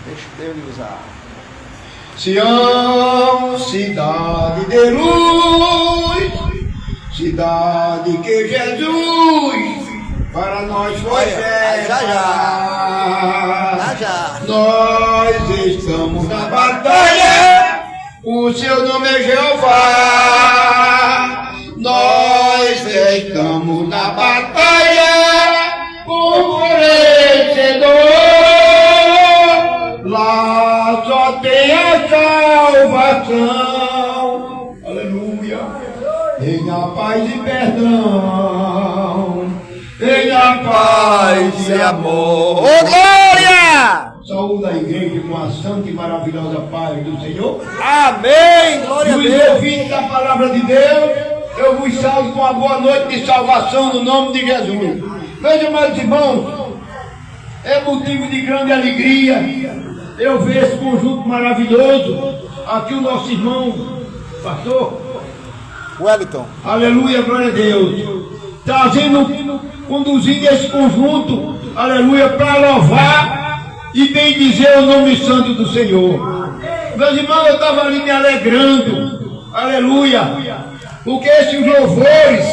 Deixa Deus lhe usar. Sião, cidade de luz, cidade que Jesus para nós foi Já. Nós estamos na batalha, o seu nome é Jeová. Nós estamos na batalha, por vencedor. Lá só tem a salvação. Aleluia. Tenha paz e perdão. Tenha paz e amor. Ô, glória! Saúde a igreja com a santa e maravilhosa paz do Senhor. Amém! Glória a E os Deus! ouvintes da palavra de Deus, eu vos salvo com a boa noite de salvação no nome de Jesus. Meus amados irmãos, é motivo de grande alegria eu ver esse conjunto maravilhoso. Aqui o nosso irmão, pastor Wellington. Aleluia, glória a Deus. Conduzindo esse conjunto, aleluia, para louvar e bendizer o nome santo do Senhor. Meus irmãos, eu estava ali me alegrando, aleluia, porque esses louvores,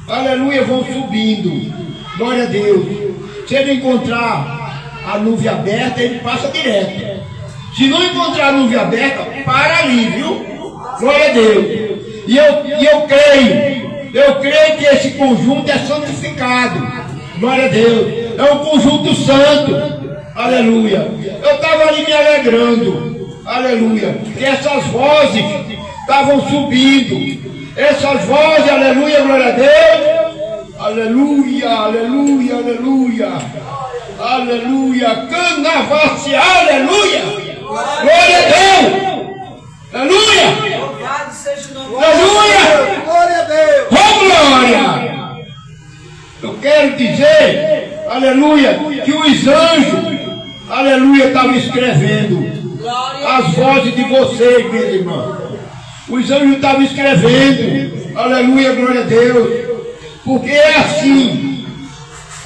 aleluia, vão subindo, glória a Deus. Se ele encontrar a nuvem aberta, ele passa direto. Se não encontrar a nuvem aberta, para ali, viu? Glória a Deus. E eu creio que esse conjunto é santificado. Glória a Deus. É um conjunto santo. Aleluia. Eu estava ali me alegrando. Aleluia. Que essas vozes estavam subindo. Essas vozes, aleluia, glória a Deus. Aleluia, aleluia, aleluia. Aleluia. Canavace, aleluia. Glória a Deus. Aleluia. Louvado seja o nome. Aleluia. Glória a Deus! Oh, glória! Eu quero dizer, aleluia, que os anjos, aleluia, estavam escrevendo as vozes de vocês, minha irmã. Os anjos estavam escrevendo, aleluia, glória a Deus, porque é assim,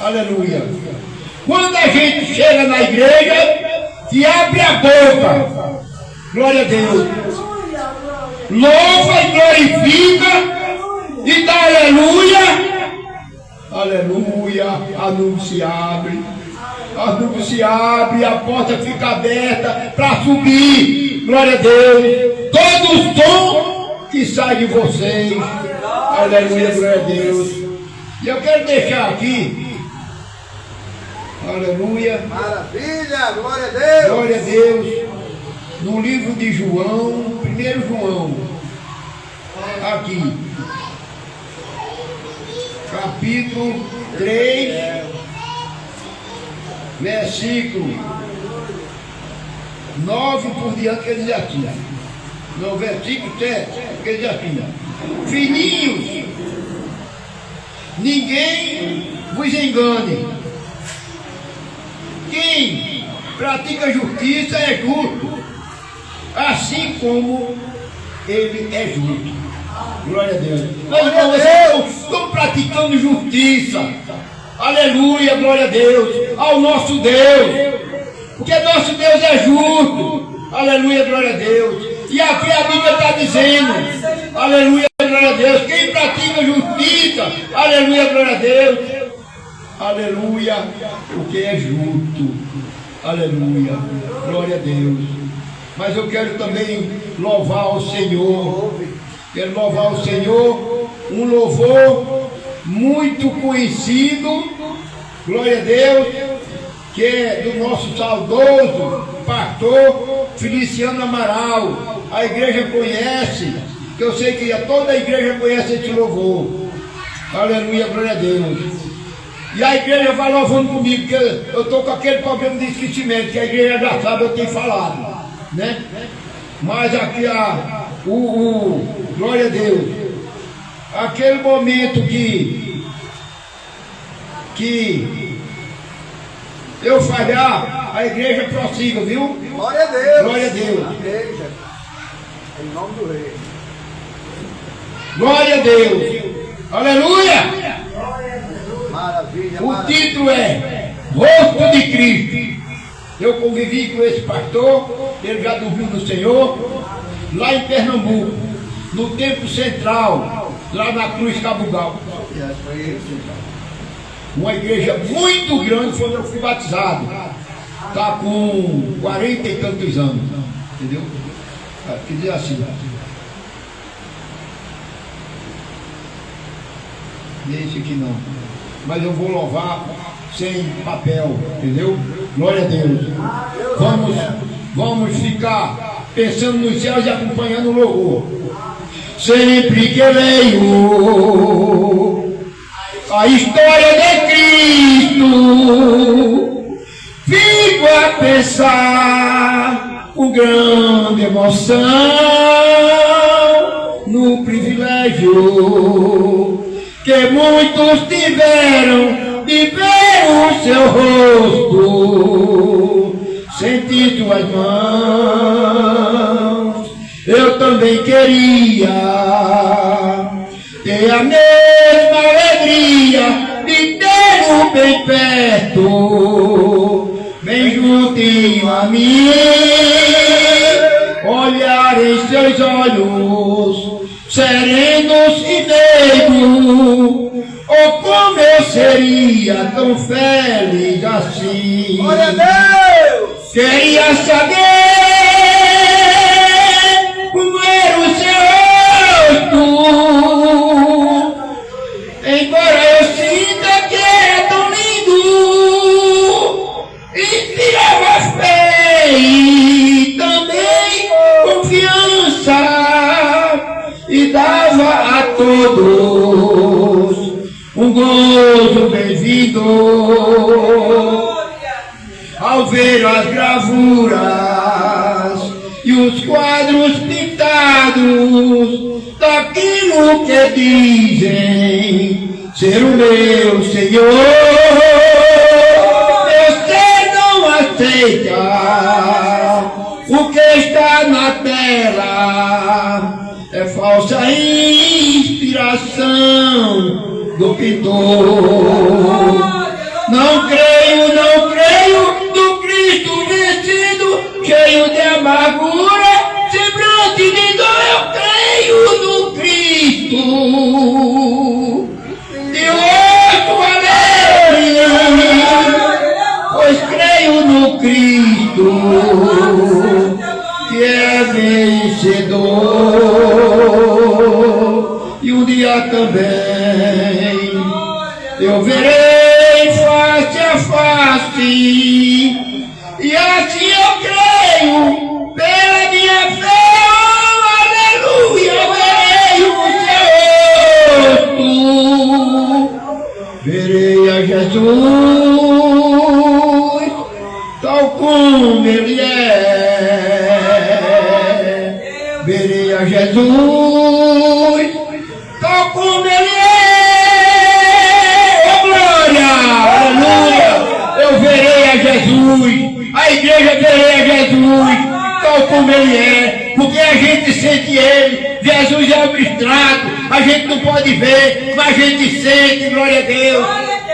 aleluia. Quando a gente chega na igreja e abre a boca, glória a Deus, louva e glorifica e dá aleluia, aleluia, a nuvem se abre, a porta fica aberta para subir, glória a Deus, todo o som que sai de vocês, aleluia, glória a Deus. E eu quero deixar aqui, aleluia, Maravilha! Glória a Deus! glória a Deus, no livro de João, 1 João, aqui, capítulo 3, versículo 9 por diante, que ele diz assim, no versículo 7, que ele diz assim, filhinhos, ninguém vos engane, quem pratica justiça é justo, assim como ele é justo. Glória a Deus. Meus irmãos, vocês estão praticando justiça. Aleluia, glória a Deus. Ao nosso Deus. Porque nosso Deus é justo. Aleluia, glória a Deus. E aqui a Bíblia está dizendo, aleluia, glória a Deus. Quem pratica justiça, aleluia, glória a Deus. Aleluia, porque é justo. Aleluia, glória a Deus. Mas eu quero também louvar ao Senhor. Quero louvar o Senhor, um louvor muito conhecido, glória a Deus, que é do nosso saudoso pastor Feliciano Amaral. A igreja conhece, que eu sei que toda a igreja conhece esse louvor. Aleluia, glória a Deus. E a igreja vai louvando comigo, porque eu estou com aquele problema de esquecimento, que a igreja já sabe, eu tenho falado, né? Mas aqui glória a Deus, aquele momento que eu falhar, a igreja prossiga, viu? Glória a Deus! Glória a Deus! Igreja, em nome do Rei. Glória a Deus! Aleluia! Maravilha, O maravilha. título é Rosto de Cristo. Eu convivi com esse pastor, ele já dormiu no Senhor, lá em Pernambuco, no Templo Central, lá na Cruz Cabugal. Uma igreja muito grande, foi onde eu fui batizado. Está com 40 e tantos anos, entendeu? Quer dizer assim. Esse aqui não. Mas eu vou louvar sem papel, entendeu? Glória a Deus. Vamos ficar pensando nos céus e acompanhando o louvor. Sempre que leio a história de Cristo, fico a pensar com grande emoção no privilégio que muitos tiveram de ver o seu rosto, sentir suas mãos. Eu também queria ter a mesma alegria de ter-o bem perto, bem juntinho a mim, olhar em seus olhos serenos e meigos. Oh, como eu seria tão feliz assim. Glória a Deus! Queria saber como era o seu rosto, embora eu sinta que era tão lindo, inspirava fé e também confiança, e dava a todos um gozo bem-vindo ao ver as gravuras e os quadros pintados daquilo que dizem ser o meu Senhor. Você não aceita o que está na tela, é falsa inspiração do pintor. Não creio no Cristo vencido, cheio de amargura, semblante de dor. Eu creio no Cristo de rosto alegre, pois creio no Cristo que é vencedor. E um dia também eu verei face a face, e assim eu creio pela minha fé. Oh, aleluia, verei o seu rosto, verei a Jesus tal como ele é, verei a Jesus tal como ele é. Eu verei a Jesus, a igreja verei a Jesus, tal como ele é, porque a gente sente ele. Jesus é abstrato, a gente não pode ver, mas a gente sente. Glória a Deus,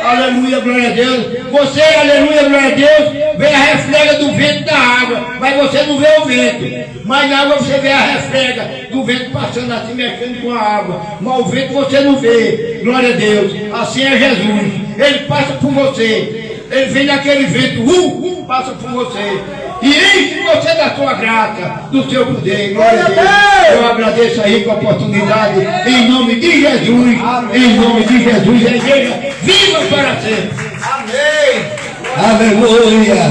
aleluia, glória a Deus. Você, aleluia, glória a Deus, vê a refrega do vento da água, mas você não vê o vento. Mas na água você vê a refrega do vento passando assim, mexendo com a água, mas o vento você não vê. Glória a Deus, assim é Jesus. Ele passa por você, ele vem naquele vento, passa por você e enche você da sua graça, do seu poder. Glória a Deus. Eu agradeço aí com a oportunidade, em nome de Jesus. Em nome de Jesus, a igreja viva para sempre. Amém! Aleluia!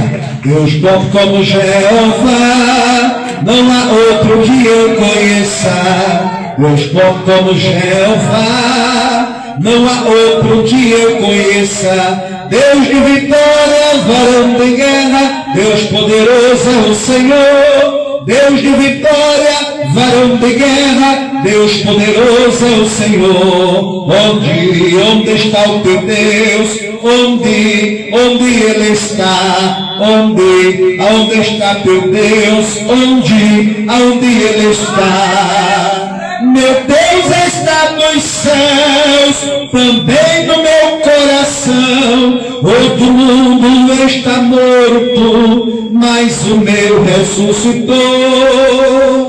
Deus bom como Jeová, não há outro que eu conheça. Deus bom como Jeová, não há outro que eu conheça. Deus de vitória, varão de guerra, Deus poderoso é o Senhor. Deus de vitória, varão de guerra, Deus poderoso é o Senhor. Onde está o teu Deus? Onde Ele está? Aonde está teu Deus? Aonde Ele está? Meu Deus está nos céus, também no meu coração. Outro mundo está morto, mas o meu ressuscitou.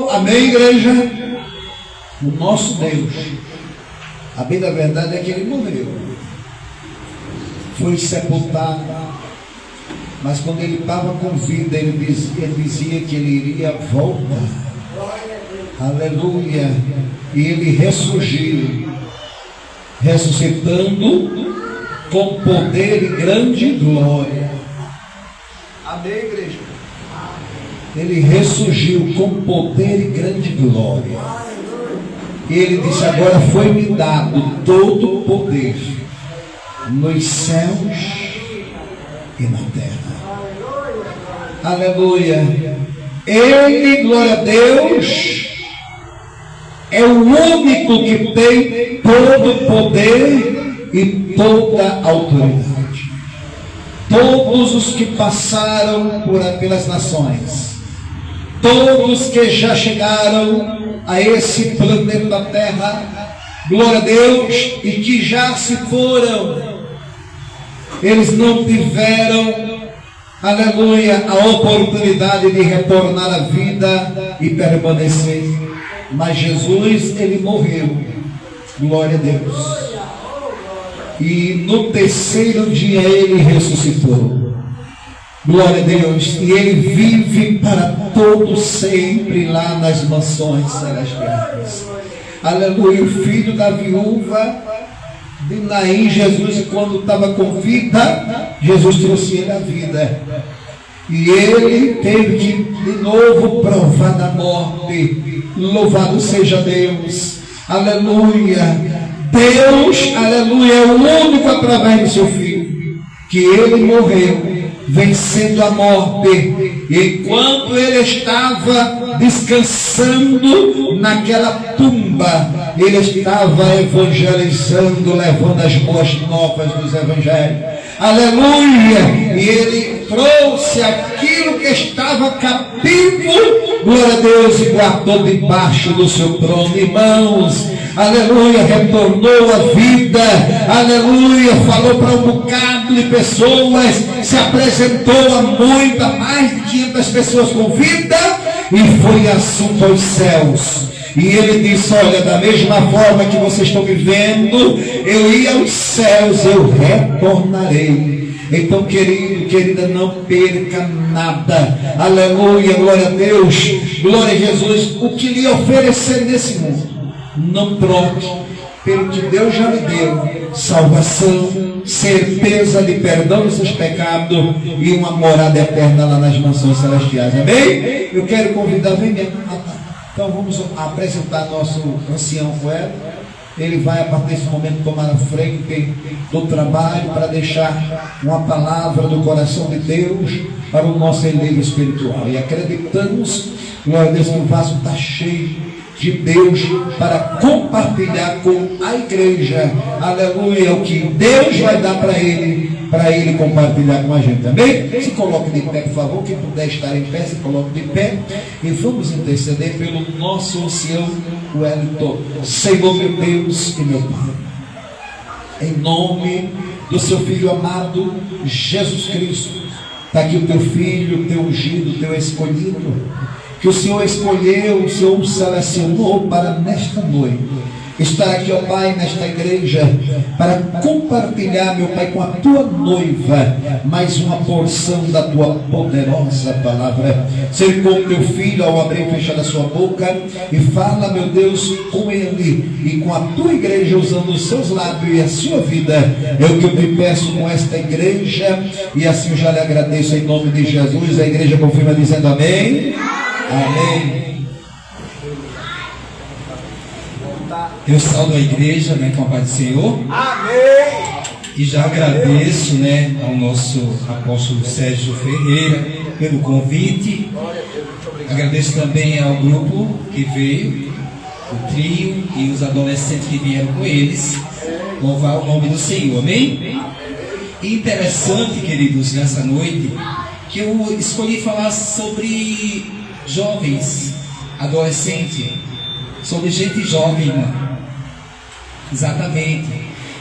Amém, igreja? O nosso Deus, a bem da verdade é que ele morreu, foi sepultado, mas quando ele estava com vida, ele dizia que ele iria voltar. Aleluia. E ele ressurgiu, ressuscitando com poder e grande glória. Amém, igreja? Ele ressurgiu com poder e grande glória. E ele disse: agora foi-me dado todo o poder nos céus e na terra. Aleluia. Ele, glória a Deus, é o único que tem todo o poder e toda a autoridade. Todos os que passaram pelas nações, todos que já chegaram a esse planeta Terra, glória a Deus, e que já se foram, eles não tiveram, aleluia, a oportunidade de retornar à vida e permanecer. Mas Jesus, ele morreu, glória a Deus, e no terceiro dia ele ressuscitou. Glória a Deus. E ele vive para todo sempre lá nas mansões celestiais. Aleluia. O filho da viúva de Naim, Jesus, quando estava com vida, Jesus trouxe ele à vida. E ele teve que de novo provar da morte. Louvado seja Deus. Aleluia. Deus, aleluia, é o único através do seu filho que ele morreu, vencendo a morte. Enquanto ele estava descansando naquela tumba, ele estava evangelizando, levando as boas novas dos evangelhos. Aleluia! E ele trouxe aquilo que estava cativo, glória a Deus, e guardou debaixo do seu trono. Irmãos, aleluia, retornou à vida, aleluia, falou para um bocado de pessoas, se apresentou a mais de 500 pessoas com vida, e foi assunto aos céus. E ele disse: olha, da mesma forma que vocês estão me vendo, eu ia aos céus, eu retornarei. Então, querido, querida, não perca nada. Aleluia, glória a Deus, glória a Jesus. O que lhe oferecer nesse mundo, não troque pelo que Deus já lhe deu: salvação, certeza de perdão dos seus pecados e uma morada eterna lá nas mansões celestiais. Amém? Eu quero convidar, vem mesmo. Então vamos apresentar nosso ancião Coelho. Ele vai, a partir desse momento, tomar a frente do trabalho para deixar uma palavra do coração de Deus para o nosso eleito espiritual. E acreditamos, glória a Deus, que o vaso está cheio de Deus para compartilhar com a igreja, aleluia, o que Deus vai dar para ele compartilhar com a gente. Amém? Se coloque de pé, por favor. Quem puder estar em pé, se coloque de pé, e vamos interceder pelo nosso ancião Wellington. Senhor, meu Deus e meu Pai, em nome do seu Filho amado Jesus Cristo, está aqui o teu filho, o teu ungido, o teu escolhido, que o Senhor escolheu, o Senhor o selecionou para nesta noite estar aqui, ó Pai, nesta igreja, para compartilhar, meu Pai, com a tua noiva, mais uma porção da tua poderosa palavra. Ser com teu filho ao abrir e fechar a sua boca, e fala, meu Deus, com ele e com a tua igreja, usando os seus lábios e a sua vida. É o que eu te peço com esta igreja, e assim eu já lhe agradeço em nome de Jesus. A igreja confirma dizendo amém. Amém. Eu saldo a igreja, com a paz do Senhor. Amém. E já agradeço, ao nosso apóstolo Sérgio Ferreira pelo convite. Agradeço também ao grupo que veio, o trio e os adolescentes que vieram com eles. Louvar o nome do Senhor, amém? E interessante, queridos, nessa noite, que eu escolhi falar sobre jovens, adolescentes, sobre gente jovem, irmão. Exatamente.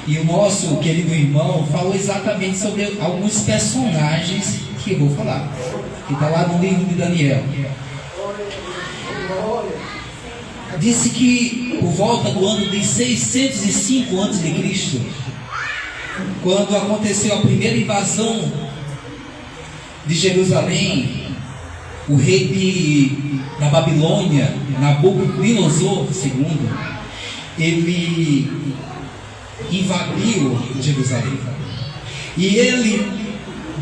E o nosso querido irmão falou exatamente sobre alguns personagens que eu vou falar. que está lá no livro de Daniel. Disse que por volta do ano de 605 a.C., quando aconteceu a primeira invasão de Jerusalém, o rei da Babilônia, Nabucodonosor II, ele invadiu Jerusalém. E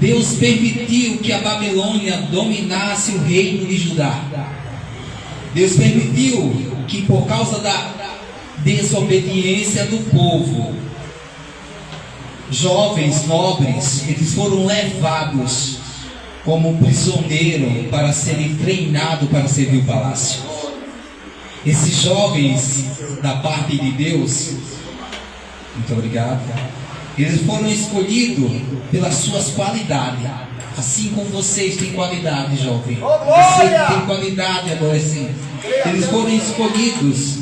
Deus permitiu que a Babilônia dominasse o reino de Judá. Deus permitiu que, por causa da desobediência do povo, jovens nobres, eles foram levados como prisioneiro para serem treinados para servir o palácio. Esses jovens, da parte de Deus, muito obrigado, eles foram escolhidos pelas suas qualidades. Assim como vocês têm qualidade, jovem. Vocês têm qualidade, adolescente. Eles foram escolhidos.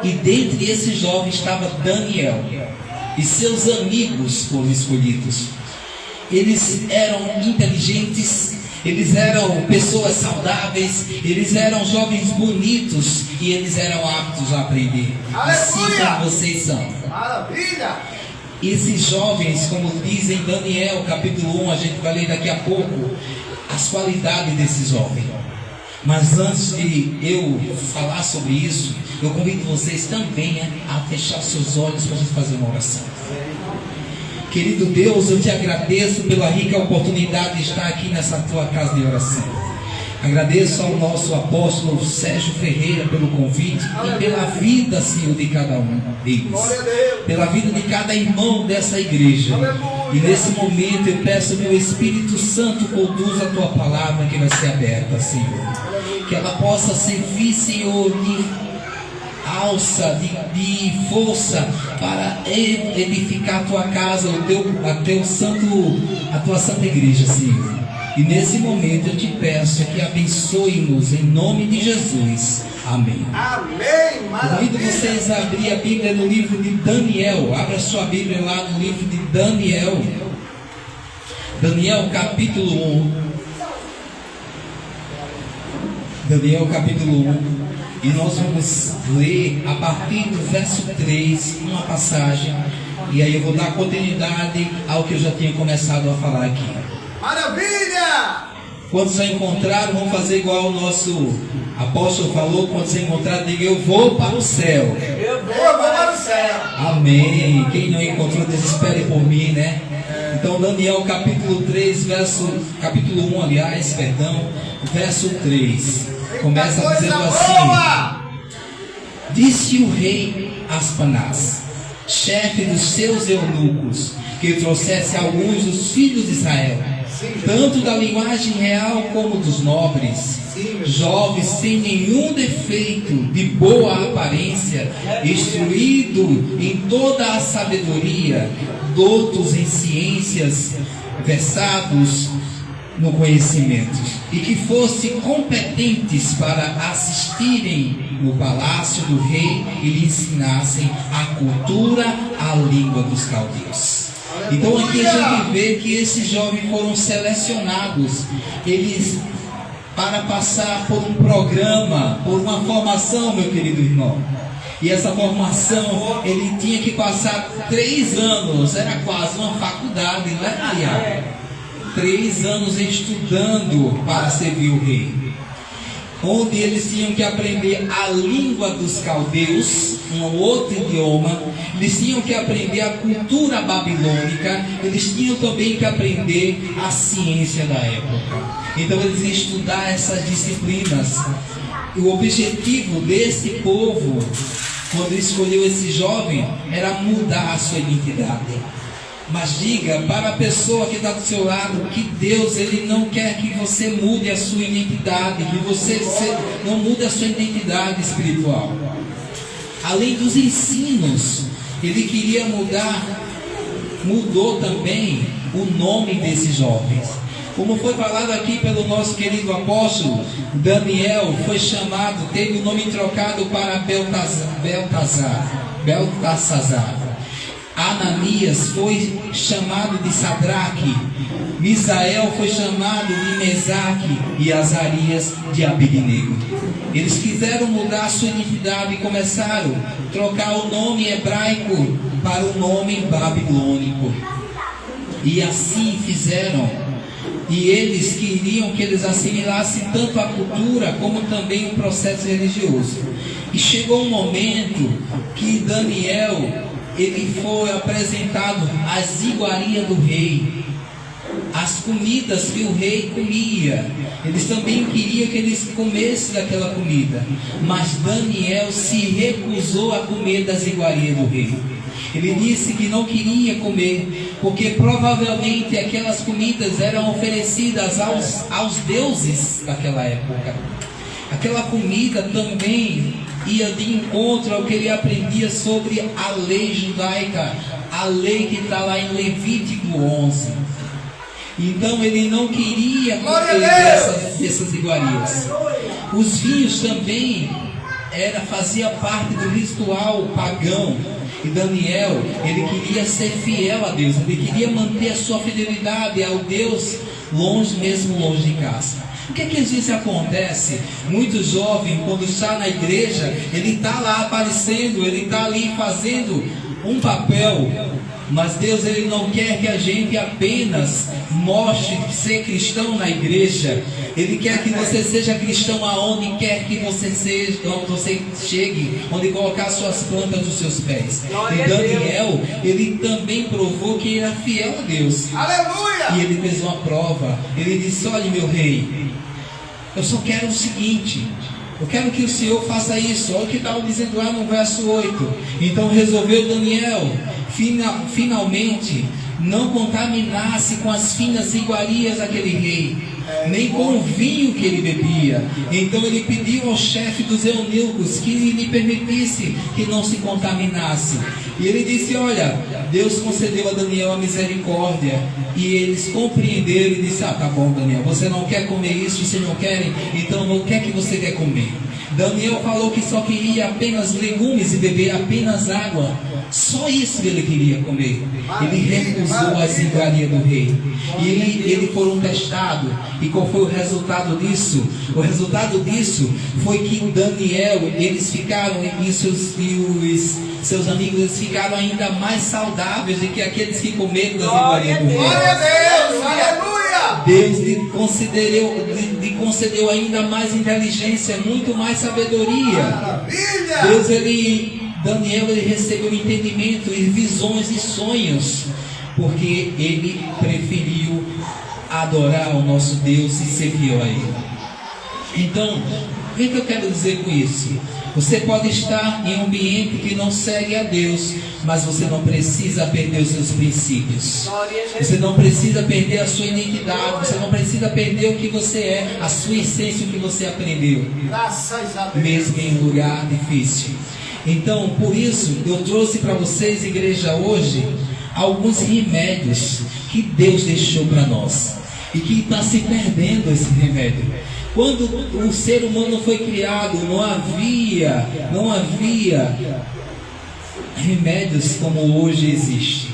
E dentre esses jovens estava Daniel. E seus amigos foram escolhidos. Eles eram inteligentes, eles eram pessoas saudáveis, eles eram jovens bonitos e eles eram aptos a aprender. Assim como vocês são. Maravilha! Esses jovens, como diz em Daniel capítulo 1, a gente vai ler daqui a pouco as qualidades desses jovens. Mas antes de eu falar sobre isso, eu convido vocês também a fechar seus olhos para a gente fazer uma oração. Querido Deus, eu te agradeço pela rica oportunidade de estar aqui nessa tua casa de oração. Agradeço ao nosso apóstolo Sérgio Ferreira pelo convite e pela vida, Senhor, de cada um deles. Pela vida de cada irmão dessa igreja. E nesse momento eu peço que o Espírito Santo conduza a tua palavra que vai ser aberta, Senhor. Que ela possa servir, Senhor, de alça, de força para edificar a tua casa, a tua santa igreja, Senhor. E nesse momento eu te peço que abençoe-nos em nome de Jesus. Amém. Amém. Convido vocês a abrir a Bíblia no livro de Daniel. Abra sua Bíblia lá no livro de Daniel. Daniel capítulo 1. Daniel capítulo 1. E nós vamos ler a partir do verso 3, uma passagem. E aí eu vou dar continuidade ao que eu já tinha começado a falar aqui. Maravilha! Quando já encontraram, vamos fazer igual o nosso apóstolo falou. Quando você encontrar, diga: eu vou para o céu. Eu vou para o céu. Amém. Quem não encontrou, desespere por mim, né? Então Daniel capítulo 3, capítulo 1, aliás, perdão, verso 3. Começa dizendo assim: disse o rei Aspanás, chefe dos seus eunucos, que trouxesse alguns dos filhos de Israel, tanto da linguagem real como dos nobres, jovens sem nenhum defeito, de boa aparência, instruído em toda a sabedoria, doutos em ciências, versados no conhecimento, e que fossem competentes para assistirem no palácio do rei e lhe ensinassem a cultura, a língua dos caldeus. Então aqui a gente vê que esses jovens foram selecionados, eles para passar por um programa, por uma formação, meu querido irmão. E essa formação, ele tinha que passar 3 anos, era quase uma faculdade, não é, Maria? 3 anos estudando para servir o rei, onde eles tinham que aprender a língua dos caldeus, um outro idioma, eles tinham que aprender a cultura babilônica, eles tinham também que aprender a ciência da época. Então eles iam estudar essas disciplinas. E o objetivo desse povo, quando escolheu esse jovem, era mudar a sua identidade. Mas diga para a pessoa que está do seu lado que Deus, Ele não quer que você mude a sua identidade, que você não mude a sua identidade espiritual. Além dos ensinos, Ele queria mudou também o nome desses jovens. Como foi falado aqui pelo nosso querido apóstolo, Daniel foi chamado, teve o nome trocado para Beltesazar. Ananias foi chamado de Sadraque, Misael foi chamado de Mesaque e Azarias de Abednego. Eles quiseram mudar sua identidade e começaram a trocar o nome hebraico para o nome babilônico. E assim fizeram. E eles queriam que eles assimilassem tanto a cultura como também o processo religioso. E chegou um momento que Daniel, ele foi apresentado às iguarias do rei, as comidas que o rei comia. Eles também queriam que eles comessem daquela comida, mas Daniel se recusou a comer das iguarias do rei. Ele disse que não queria comer, porque provavelmente aquelas comidas eram oferecidas aos deuses daquela época. Aquela comida também ia de encontro ao que ele aprendia sobre a lei judaica, a lei que está lá em Levítico 11. Então ele não queria comer dessas iguarias. Os vinhos também fazia parte do ritual pagão. E Daniel, ele queria ser fiel a Deus, ele queria manter a sua fidelidade ao Deus mesmo longe de casa. O que às vezes acontece? Muito jovem, quando está na igreja, ele está lá aparecendo, ele está ali fazendo um papel, mas Deus, ele não quer que a gente apenas mostre ser cristão na igreja. Ele quer que você seja cristão aonde quer que você seja, onde você chegue, onde colocar suas plantas dos seus pés. E Daniel, ele também provou que era fiel a Deus. Aleluia! E ele fez uma prova. Ele disse: olha, meu rei, eu só quero o seguinte, eu quero que o Senhor faça isso. Olha o que estava dizendo lá no verso 8. Então resolveu Daniel finalmente não contaminasse com as finas iguarias daquele rei, nem com o vinho que ele bebia. Então ele pediu ao chefe dos eunucos que lhe permitisse que não se contaminasse. E ele disse: olha, Deus concedeu a Daniel a misericórdia. E eles compreenderam e disseram: tá bom, Daniel, você não quer comer isso, vocês não querem, então o que é que você quer comer? Daniel falou que só queria apenas legumes e beber apenas água. Só isso que ele queria comer. Ele recusou as iguarias do rei. E eles foram testados. E qual foi o resultado disso? O resultado disso foi que Daniel, eles ficaram, e os seus amigos, eles ficaram ainda mais saudáveis do que aqueles que comeram das iguarias do rei. Glória a Deus! Aleluia! Deus lhe concedeu ainda mais inteligência, muito mais sabedoria. Maravilha! Daniel, ele recebeu entendimento e visões e sonhos, porque ele preferiu adorar o nosso Deus e ser fiel a Ele. Então, o que eu quero dizer com isso? Você pode estar em um ambiente que não segue a Deus, mas você não precisa perder os seus princípios. Você não precisa perder a sua identidade. Você não precisa perder o que você é, a sua essência, o que você aprendeu, Graças a Deus. mesmo em um lugar difícil. Então, por isso, eu trouxe para vocês, igreja, hoje, alguns remédios que Deus deixou para nós e que está se perdendo esse remédio. Quando o ser humano foi criado, não havia remédios como hoje existe.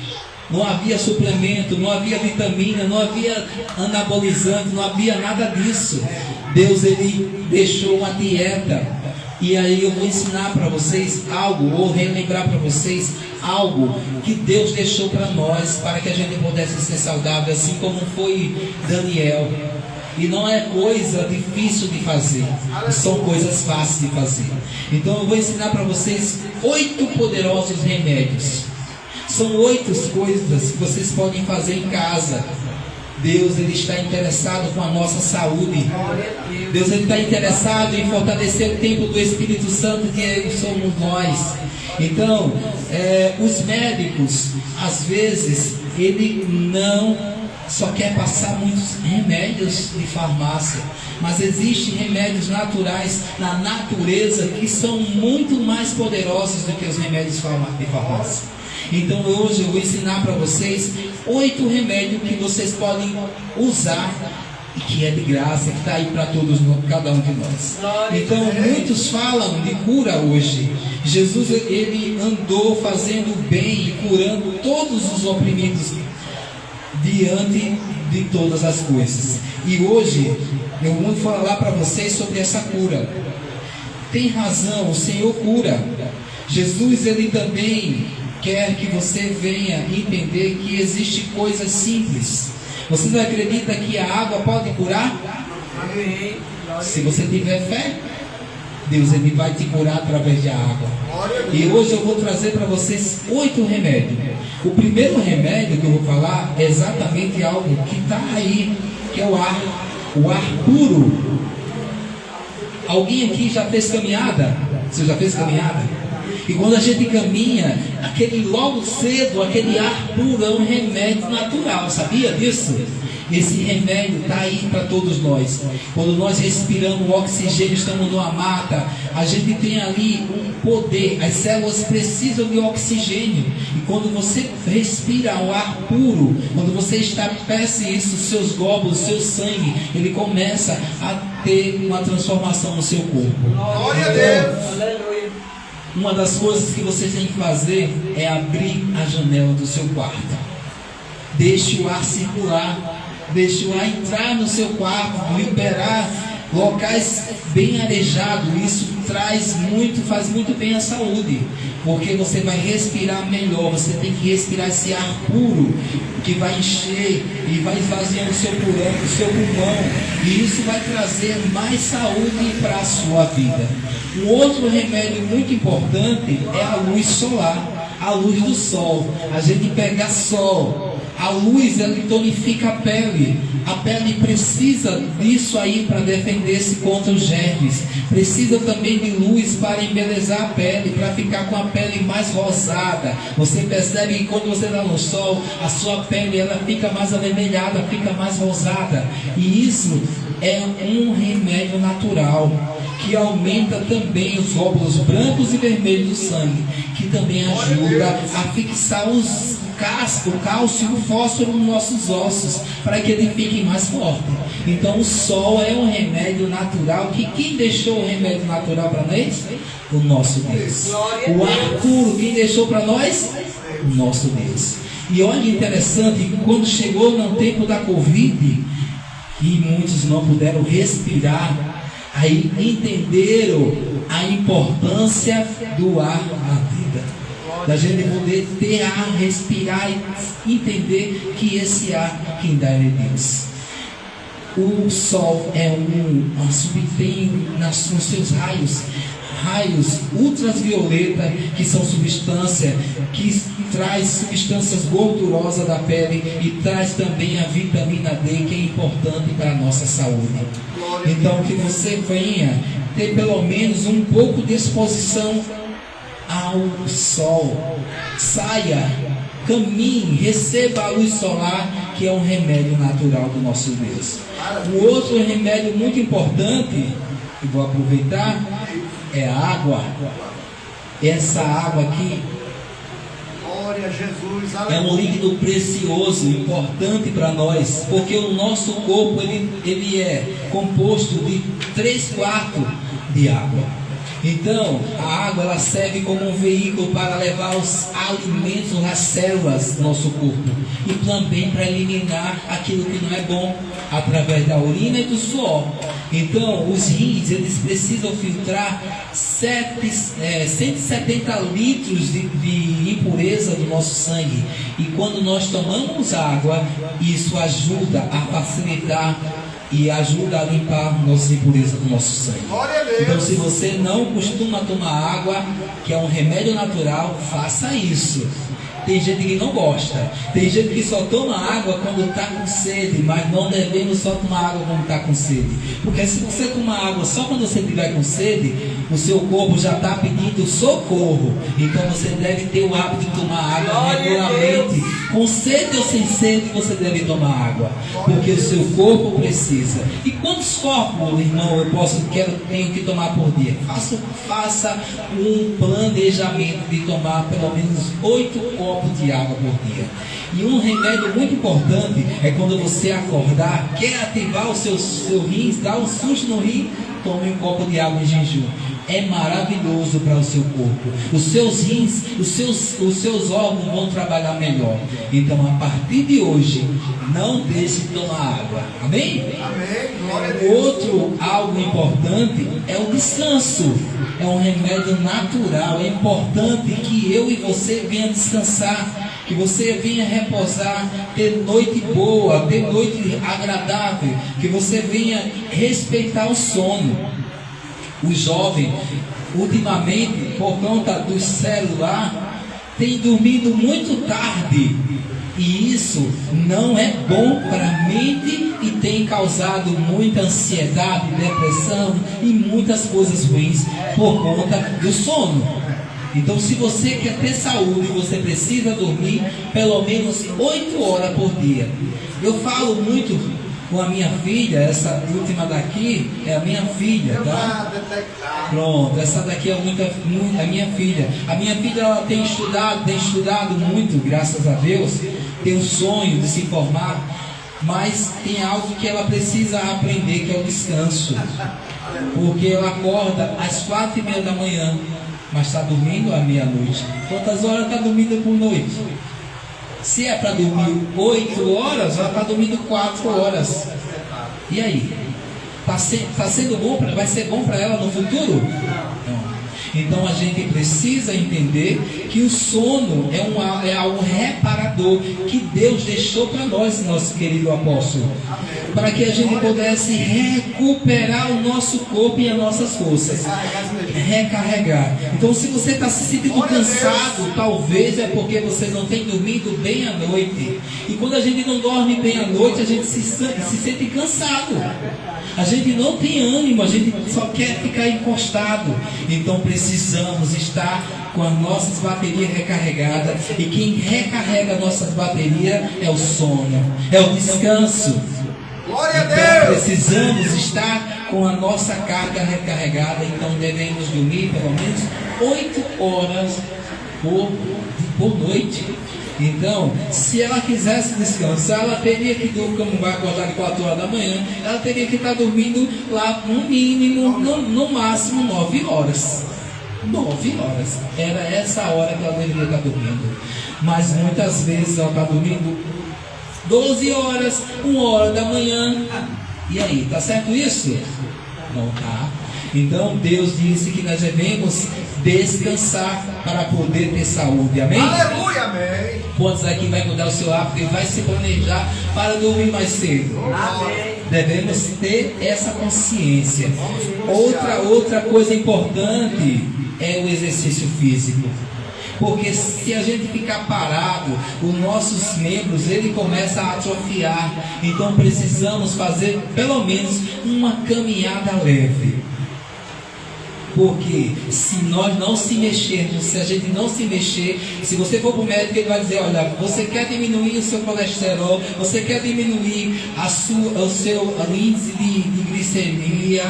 Não havia suplemento, não havia vitamina, não havia anabolizante, não havia nada disso. Deus, ele deixou uma dieta. E aí eu vou ensinar para vocês algo, ou relembrar para vocês algo que Deus deixou para nós, para que a gente pudesse ser saudável, assim como foi Daniel. E não é coisa difícil de fazer, são coisas fáceis de fazer. Então eu vou ensinar para vocês 8 poderosos remédios. São 8 coisas que vocês podem fazer em casa. Deus, ele está interessado com a nossa saúde. Deus, ele está interessado em fortalecer o templo do Espírito Santo, que somos nós. Então, os médicos, às vezes, ele não só quer passar muitos remédios de farmácia, mas existem remédios naturais na natureza que são muito mais poderosos do que os remédios de farmácia. Então hoje eu vou ensinar para vocês 8 remédios que vocês podem usar e que é de graça, que está aí para todos, cada um de nós. Então muitos falam de cura hoje. Jesus, ele andou fazendo bem e curando todos os oprimidos diante de todas as coisas. E hoje eu vou falar para vocês sobre essa cura. Tem razão, o Senhor cura. Jesus, ele também quer que você venha entender que existe coisas simples. Você não acredita que a água pode curar? Amém. Se você tiver fé, Deus, ele vai te curar através da água. E hoje eu vou trazer para vocês 8 remédios. O primeiro remédio que eu vou falar é exatamente algo que está aí, que é o ar puro. Alguém aqui já fez caminhada? Você já fez caminhada? E quando a gente caminha, logo cedo, aquele ar puro é um remédio natural, sabia disso? Esse remédio está aí para todos nós. Quando nós respiramos o oxigênio, estamos numa mata, a gente tem ali um poder. As células precisam de oxigênio. E quando você respira o ar puro, quando você estabelece isso, seus glóbulos, seu sangue, ele começa a ter uma transformação no seu corpo. Glória a Deus. Aleluia. Uma das coisas que você tem que fazer é abrir a janela do seu quarto. Deixe o ar circular. Deixe o ar entrar no seu quarto, liberar locais bem arejados. Isso faz muito bem à saúde, porque você vai respirar melhor. Você tem que respirar esse ar puro que vai encher e vai esvaziando o seu pulmão, e isso vai trazer mais saúde para a sua vida. Um outro remédio muito importante é a luz solar, a luz do sol. A gente pega sol. A luz, ela tonifica a pele. A pele precisa disso aí para defender-se contra os germes. Precisa também de luz para embelezar a pele, para ficar com a pele mais rosada. Você percebe que quando você está no sol, a sua pele ela fica mais avermelhada, fica mais rosada. E isso é um remédio natural que aumenta também os glóbulos brancos e vermelhos do sangue, que também ajuda a fixar o cálcio e o fósforo nos nossos ossos, para que ele fique mais forte. Então o sol é um remédio natural, que quem deixou o remédio natural para nós? O nosso Deus. O ar puro, quem deixou para nós? O nosso Deus. E olha interessante, quando chegou no tempo da Covid, e muitos não puderam respirar, aí entenderam a importância do ar na vida, da gente poder ter ar, respirar e entender que esse ar quem dá é Deus. O sol é tem nos seus raios ultravioleta, que são substâncias que traz substâncias gordurosas da pele e traz também a vitamina D, que é importante para a nossa saúde. Então que você venha ter pelo menos um pouco de exposição ao sol. Saia, caminhe, receba a luz solar, que é um remédio natural do nosso Deus. Um outro remédio muito importante, que vou aproveitar, é a água. Essa água aqui Glória a Jesus. é um líquido precioso, importante para nós, porque o nosso corpo ele é composto de 3/4 de água. Então, a água ela serve como um veículo para levar os alimentos às células do nosso corpo, e também para eliminar aquilo que não é bom, através da urina e do suor. Então, os rins, eles precisam filtrar 170 litros de impureza do nosso sangue. E quando nós tomamos água, isso ajuda a facilitar e ajuda a limpar nossas impurezas do nosso sangue. Glória a Deus. Então, se você não costuma tomar água, que é um remédio natural, faça isso. Tem gente que não gosta. Tem gente que só toma água quando está com sede, mas não devemos só tomar água quando está com sede. Porque se você tomar água só quando você estiver com sede, o seu corpo já está pedindo socorro. Então você deve ter o hábito de tomar água regularmente. Com sede ou sem sede, você deve tomar água, porque o seu corpo precisa. E quantos copos, irmão, tenho que tomar por dia? Faça um planejamento de tomar pelo menos 8 copos de água por dia. E um remédio muito importante é quando você acordar, quer ativar o seu rins, dar um susto no rim, tome um copo de água em jejum. é maravilhoso para o seu corpo. Os seus rins, os seus órgãos vão trabalhar melhor. Então, a partir de hoje, não deixe de tomar água. Amém? Amém. Glória a Deus. Outro algo importante é o descanso. É um remédio natural. É importante que eu e você venha descansar, que você venha repousar, ter noite boa, ter noite agradável, que você venha respeitar o sono. Os jovens, ultimamente, por conta do celular, têm dormido muito tarde. E isso não é bom para a mente e tem causado muita ansiedade, depressão e muitas coisas ruins por conta do sono. Então, se você quer ter saúde, você precisa dormir pelo menos 8 horas por dia. Eu falo muito com a minha filha, essa última daqui é a minha filha, tá? Pronto, essa daqui é a minha filha. A minha filha ela tem estudado muito, graças a Deus, tem um sonho de se formar, mas tem algo que ela precisa aprender, que é o descanso. Porque ela acorda às 4:30 da manhã, mas está dormindo à meia-noite. Quantas horas está dormindo por noite? Se é para dormir 8 horas, ela está dormindo 4 horas. E aí? Tá sendo bom? Vai ser bom para ela no futuro? Não. Então a gente precisa entender que o sono é algo reparador que Deus deixou para nós, nosso querido apóstolo, para que a gente pudesse recuperar o nosso corpo e as nossas forças, recarregar. Então, se você está se sentindo cansado, talvez é porque você não tem dormido bem à noite. E quando a gente não dorme bem à noite, a gente se sente cansado. A gente não tem ânimo, a gente só quer ficar encostado. Então precisamos estar com as nossas baterias recarregadas. E quem recarrega nossas baterias é o sono, é o descanso. Glória a Então Deus. precisamos estar com a nossa carga recarregada. Então devemos dormir pelo menos 8 horas por noite. Então, se ela quisesse descansar, ela teria que dormir, como vai acordar de 4 horas da manhã, ela teria que estar dormindo lá no mínimo, no máximo 9 horas. 9 horas. Era essa hora que ela deveria estar dormindo. Mas muitas vezes ela está dormindo 12 horas, 1 hora da manhã. E aí, tá certo isso? Não tá. Então Deus disse que nós devemos descansar para poder ter saúde. Amém? Aleluia, amém. Quantos aqui vai mudar o seu hábito e vai se planejar para dormir mais cedo? Amém. Devemos ter essa consciência. Outra coisa importante é o exercício físico. Porque se a gente ficar parado, os nossos membros ele começa a atrofiar. Então precisamos fazer pelo menos uma caminhada leve. Porque se nós não se mexermos, se a gente não se mexer, se você for para o médico, ele vai dizer, olha, você quer diminuir o seu colesterol, você quer diminuir o seu índice de glicemia,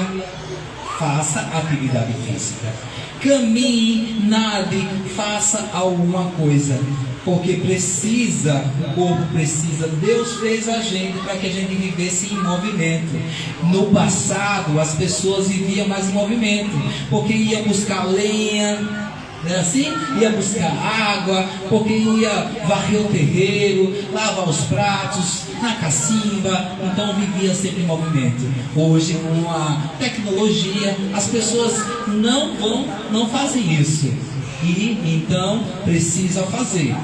faça atividade física. Caminhe, nade, faça alguma coisa. Porque precisa, o corpo precisa. Deus fez a gente para que a gente vivesse em movimento. No passado, as pessoas viviam mais em movimento, porque ia buscar lenha, não é assim? Ia buscar água, porque ia varrer o terreiro, lavar os pratos, na cacimba, então vivia sempre em movimento. Hoje, com a tecnologia, as pessoas não fazem isso. E então precisa fazer.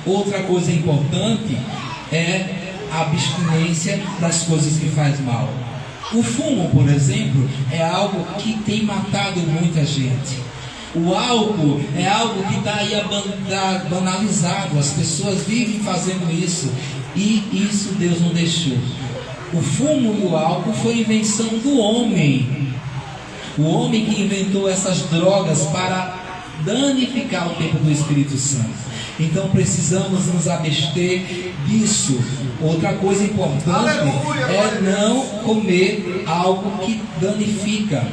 Outra coisa importante é a abstinência das coisas que faz mal. O fumo, por exemplo, é algo que tem matado muita gente. O álcool é algo que está aí banalizado. As pessoas vivem fazendo isso. E isso Deus não deixou. O fumo e o álcool foi invenção do homem. O homem que inventou essas drogas para danificar o tempo do Espírito Santo. Então precisamos nos abster disso. Outra coisa importante é não comer algo que danifica,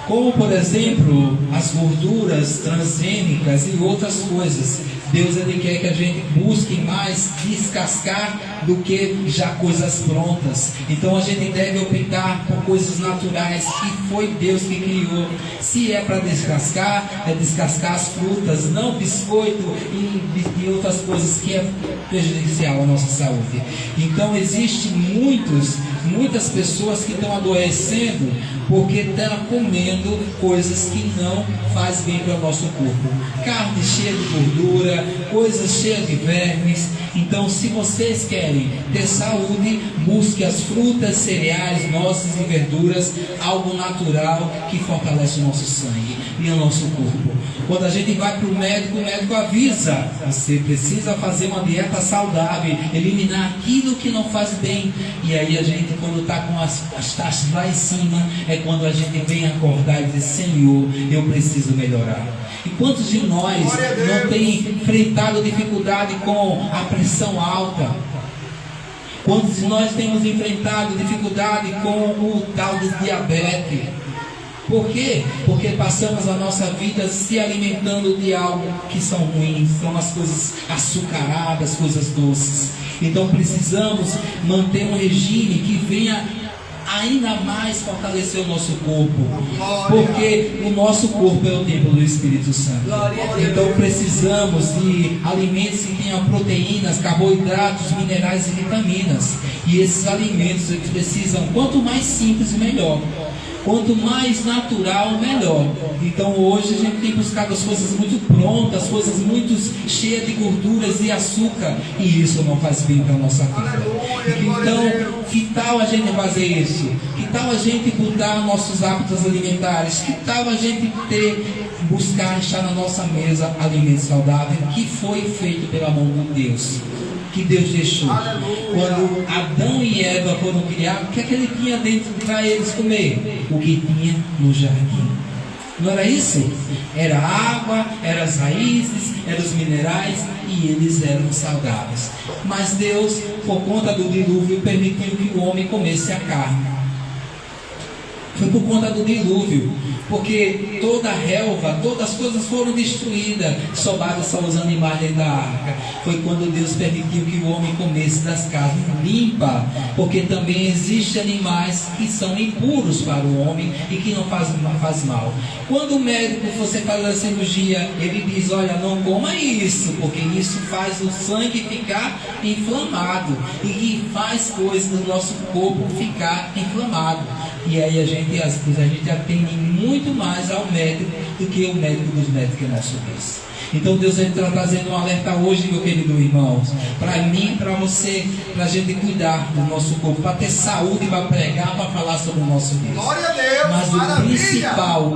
como por exemplo as gorduras transgênicas e outras coisas. Deus ele quer que a gente busque mais descascar do que já coisas prontas. Então a gente deve optar por coisas naturais que foi Deus que criou. Se é para descascar, é descascar as frutas, não biscoito e outras coisas que é prejudicial à nossa saúde. Então existe muitas pessoas que estão adoecendo porque estão comendo coisas que não faz bem para o nosso corpo. Carne cheia de gordura, coisas cheias de vermes. Então, se vocês querem ter saúde, busque as frutas, cereais, nozes e verduras, algo natural que fortalece o nosso sangue e o nosso corpo. Quando a gente vai para o médico avisa: você precisa fazer uma dieta saudável, eliminar aquilo que não faz bem. E aí a gente, quando está com as taxas lá em cima, é quando a gente vem acordar e dizer: Senhor, eu preciso melhorar. E quantos de nós não tem enfrentado dificuldade com a pressão alta? Quantos de nós temos enfrentado dificuldade com o tal de diabetes? Por quê? Porque passamos a nossa vida se alimentando de algo que são ruins, são as coisas açucaradas, coisas doces. Então precisamos manter um regime que venha ainda mais fortalecer o nosso corpo, porque o nosso corpo é o templo do Espírito Santo. Então precisamos de alimentos que tenham proteínas, carboidratos, minerais e vitaminas. E esses alimentos eles precisam, quanto mais simples, melhor. Quanto mais natural, melhor. Então hoje a gente tem buscado as coisas muito prontas, coisas muito cheias de gorduras e açúcar, e isso não faz bem para a nossa vida. Então, que tal a gente fazer isso? Que tal a gente mudar nossos hábitos alimentares? Que tal a gente buscar achar na nossa mesa alimento saudável que foi feito pela mão de Deus? Que Deus deixou. Quando Adão e Eva foram criados, o que é que ele tinha dentro para eles comer? O que tinha no jardim. Não era isso? Era água, eram as raízes, eram os minerais, e eles eram saudáveis. Mas Deus, por conta do dilúvio, permitiu que o homem comesse a carne. Foi por conta do dilúvio, porque toda a relva, todas as coisas foram destruídas, sobraram só os animais dentro da arca. Foi quando Deus permitiu que o homem comesse das carnes limpas, porque também existem animais que são impuros para o homem e que não faz mal. Quando o médico você faz a cirurgia, ele diz: olha, não coma isso, porque isso faz o sangue ficar inflamado e faz coisas do nosso corpo ficar inflamado. E aí a gente atende muito mais ao médico do que o médico dos médicos, que é nosso Deus. Então Deus está trazendo um alerta hoje, meu querido irmão, para mim, para você, para a gente cuidar do nosso corpo, para ter saúde, para pregar, para falar sobre o nosso Deus. Glória a Deus, mas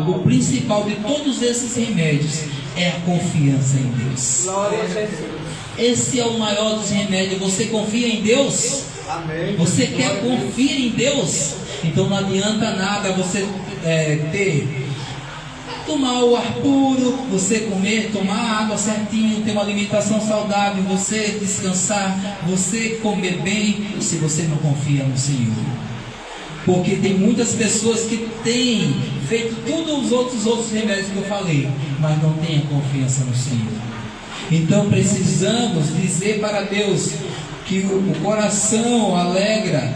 o principal de todos esses remédios é a confiança em Deus. Glória a Jesus. Esse é o maior dos remédios. Você confia em Deus? Amém. Você quer confiar em Deus? Então não adianta nada você tomar o ar puro, você comer, tomar água certinho, ter uma alimentação saudável, você descansar, você comer bem, se você não confia no Senhor. Porque tem muitas pessoas que têm feito todos os outros remédios que eu falei, mas não têm a confiança no Senhor. Então precisamos dizer para Deus que o coração alegre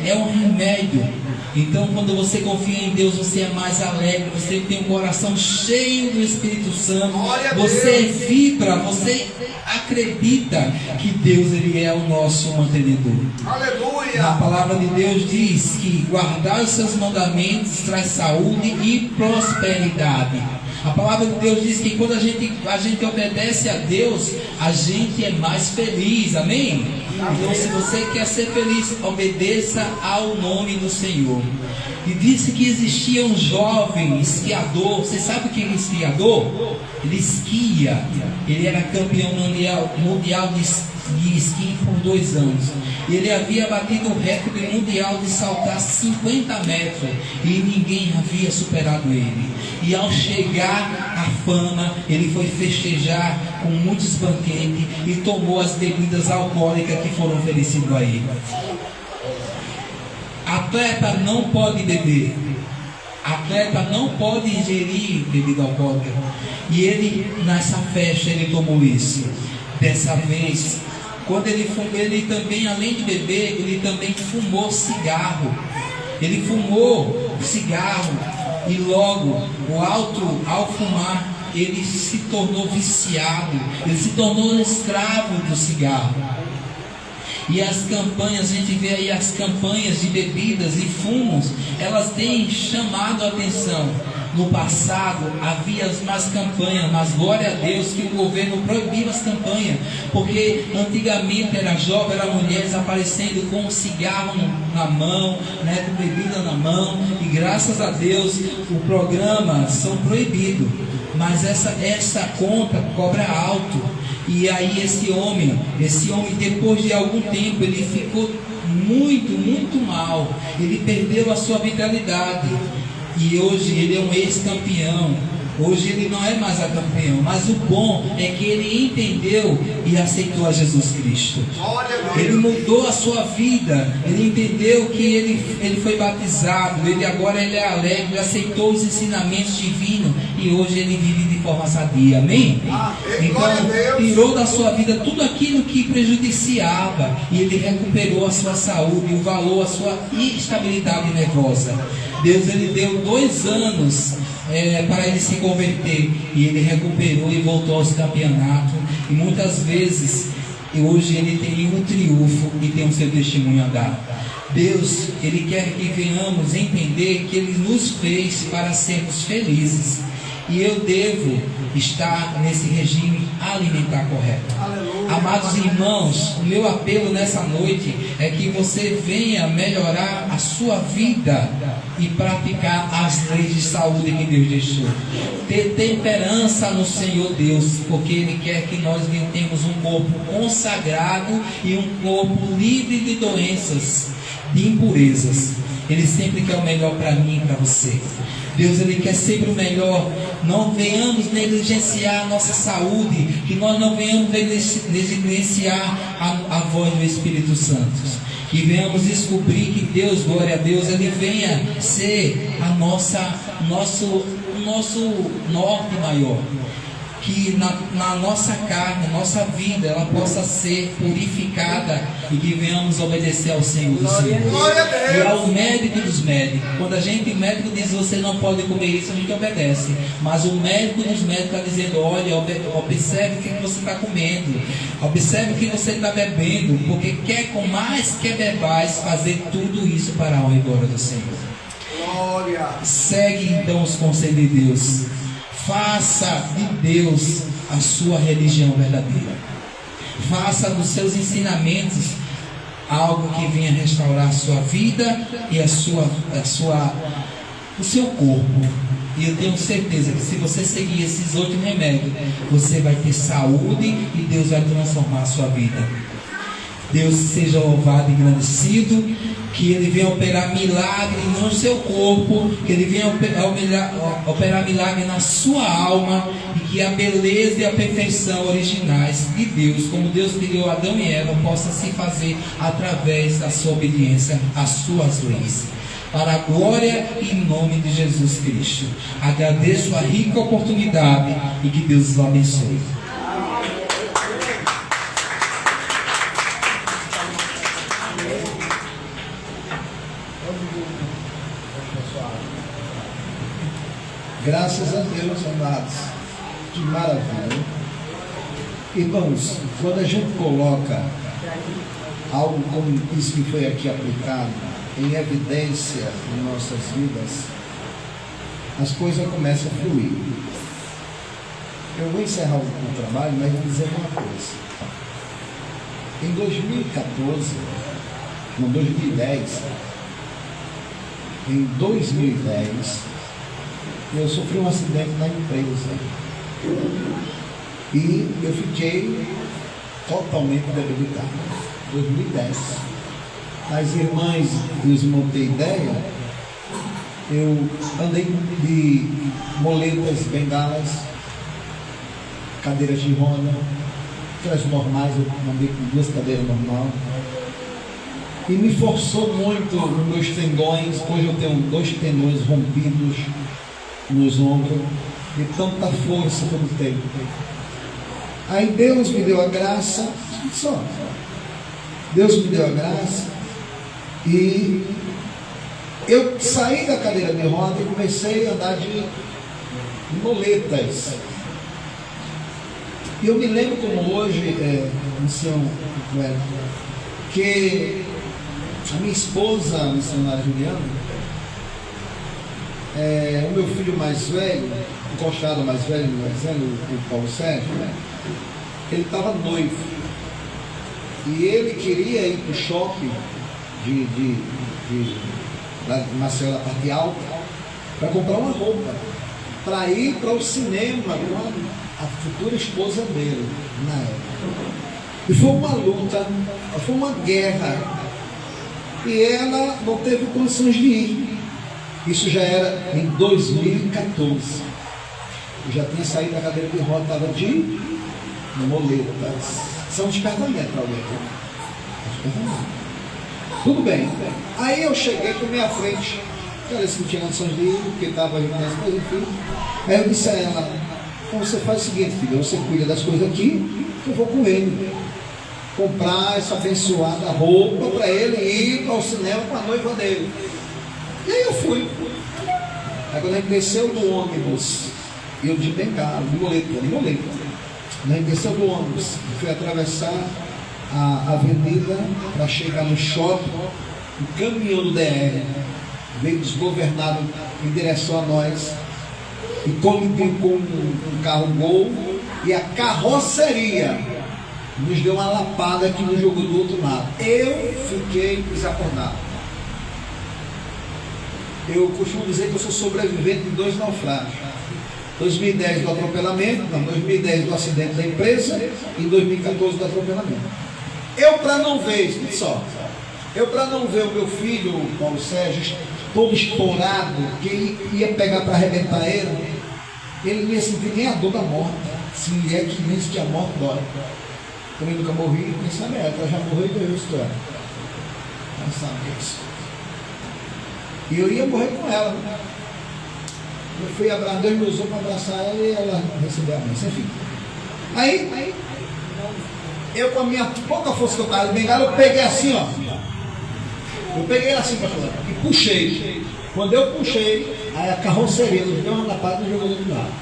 é um remédio. Então quando você confia em Deus, você é mais alegre, você tem um coração cheio do Espírito Santo, você vibra, você acredita que Deus ele é o nosso mantenedor. Aleluia. A palavra de Deus diz que guardar os seus mandamentos traz saúde e prosperidade. A palavra de Deus diz que quando a gente obedece a Deus, a gente é mais feliz, amém? Então se você quer ser feliz, obedeça ao nome do Senhor. E disse que existia um jovem esquiador. Você sabe o que é um esquiador? Ele esquia. Ele era campeão mundial de esqui por 2 anos. Ele havia batido o recorde mundial de saltar 50 metros e ninguém havia superado ele. E ao chegar à fama, ele foi festejar com muitos banquetes e tomou as bebidas alcoólicas que foram oferecidas a ele. Atleta não pode beber. Atleta não pode ingerir bebida alcoólica. E ele, nessa festa, ele tomou isso. Dessa vez, quando ele fumou, ele também, além de beber, ele também fumou cigarro. Ele fumou cigarro e logo, ao fumar, ele se tornou viciado, ele se tornou escravo do cigarro. E as campanhas, a gente vê aí as campanhas de bebidas e fumos, elas têm chamado a atenção. No passado havia mais campanhas, mas glória a Deus que o governo proibiu as campanhas, porque antigamente era jovem, era mulheres aparecendo com cigarro na mão, né, com bebida na mão, e graças a Deus o programa são proibidos, mas essa conta cobra alto. E aí esse homem depois de algum tempo ele ficou muito mal, ele perdeu a sua vitalidade. E hoje ele é um ex-campeão. Hoje ele não é mais a campeão. Mas o bom é que ele entendeu e aceitou a Jesus Cristo. Ele mudou a sua vida. Ele entendeu que ele foi batizado. Ele é alegre, ele aceitou os ensinamentos divinos. E hoje ele vive de forma sadia. Amém? Então tirou da sua vida tudo aquilo que prejudiciava. E ele recuperou a sua saúde, o valor, a sua estabilidade nervosa. Deus ele deu 2 anos para ele se converter, e ele recuperou e voltou aos campeonatos, e muitas vezes hoje ele tem um triunfo e tem o seu testemunho a dar. Deus ele quer que venhamos entender que ele nos fez para sermos felizes, e eu devo estar nesse regime alimentar correto. Amados irmãos, o meu apelo nessa noite é que você venha melhorar a sua vida e praticar as leis de saúde que Deus deixou. Ter temperança no Senhor Deus, porque Ele quer que nós tenhamos um corpo consagrado e um corpo livre de doenças, de impurezas. Ele sempre quer o melhor para mim e para você. Deus ele quer sempre o melhor. Não venhamos negligenciar a nossa saúde, que nós não venhamos negligenciar a voz do Espírito Santo, que venhamos descobrir que Deus, glória a Deus, ele venha ser nosso norte maior, que na nossa carne, nossa vida, ela possa ser purificada e que venhamos obedecer ao Senhor do Senhor e ao médico dos médicos. Quando o médico diz você não pode comer isso, a gente obedece, mas o médico dos médicos está dizendo, olha, observe o que você está comendo, observe o que você está bebendo, porque com mais que bebais, fazer tudo isso para a honra e glória do Senhor. Segue então os conselhos de Deus. Faça de Deus a sua religião verdadeira. Faça dos seus ensinamentos algo que venha restaurar a sua vida e o seu corpo. E eu tenho certeza que se você seguir esses 8 remédios, você vai ter saúde e Deus vai transformar a sua vida. Deus seja louvado e engrandecido, que Ele venha operar milagre no seu corpo, que Ele venha operar milagre na sua alma, e que a beleza e a perfeição originais de Deus, como Deus criou Adão e Eva, possa se fazer através da sua obediência às suas leis. Para a glória e em nome de Jesus Cristo. Agradeço a rica oportunidade e que Deus o abençoe. Graças a Deus, amados. Que maravilha. Irmãos, quando a gente coloca algo como isso que foi aqui aplicado em evidência em nossas vidas, as coisas começam a fluir. Eu vou encerrar o trabalho, mas vou dizer uma coisa. Em 2010, eu sofri um acidente na empresa e eu fiquei totalmente debilitado. 2010. As irmãs e os irmãos têm ideia, eu andei de moletas, bengalas, cadeiras de roda, aquelas normais, eu andei com 2 cadeiras normais. e me forçou muito nos meus tendões. Hoje eu tenho 2 tendões rompidos nos ombros, de tanta força que eu tenho. Aí Deus me deu a graça, só. Deus me deu a graça e eu saí da cadeira de roda e comecei a andar de moletas. E eu me lembro como hoje, ancião velho, que a minha esposa, a missionária Juliana, o meu filho mais velho, o Cochado mais velho, o Paulo Sérgio, ele estava noivo. E ele queria ir para o shopping de Maceió, da parte alta, para comprar uma roupa, para ir para o cinema com a futura esposa dele, na época. E foi uma luta, foi uma guerra. E ela não teve condições de ir. Isso já era em 2014. Eu já tinha saído da cadeira de roda, estava de moletas. São despertamentos para alguém. Tudo bem. Aí eu cheguei com minha frente. Ela disse que não tinha condições de ir, porque estava nas coisas, enfim. Aí eu disse a ela: então você faz o seguinte, filha, você cuida das coisas aqui, que eu vou com ele comprar essa abençoada roupa para ele ir ao cinema com a noiva dele. E aí eu fui. Aí quando a gente desceu do ônibus, eu de bengala, de moleta. Quando a gente desceu do ônibus, eu fui atravessar a avenida para chegar no shopping, o caminhão do DR veio desgovernado em direção a nós e colidiu com um carro Gol, e a carroceria nos deu uma lapada que nos jogou do outro lado. Eu fiquei desacordado. Eu costumo dizer que eu sou sobrevivente de 2 naufrágios. 2010 do atropelamento, 2010 do acidente da empresa e 2014 do atropelamento. Eu para não ver o meu filho, o Paulo Sérgio, todo estourado, que ia pegar para arrebentar ele não ia sentir nem a dor da morte. Se é que diz que a morte dói. Também nunca morri, quem sabe ela já morreu e deu história. Não sabe isso. E eu ia morrer com ela. Eu fui abraçar, Deus me usou para abraçar ela e ela recebeu a bênção, enfim. Aí, eu com a minha pouca força que eu estava de bengala, eu peguei assim, ó. Eu peguei ela assim, pastor, e puxei. Quando eu puxei, aí a carroceria nos deu uma lapada e jogou do outro lado.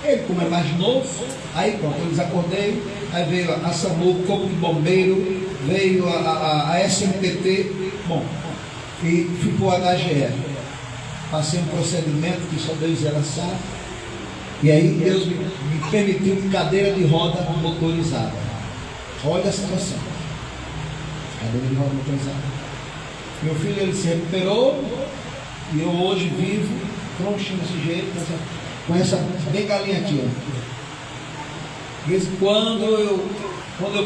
Ele, como é mais novo, aí pronto, eu desacordei, aí veio a SAMU, o Corpo de Bombeiro, veio a SMTT, bom, e fui para o HGR. Passei um procedimento que só Deus era sabe, e aí Deus me permitiu cadeira de roda motorizada. Olha a situação. Cadeira de roda motorizada. Meu filho, ele se recuperou, e eu hoje vivo troncho desse jeito, com essa bengalinha aqui, ó. De vez em quando eu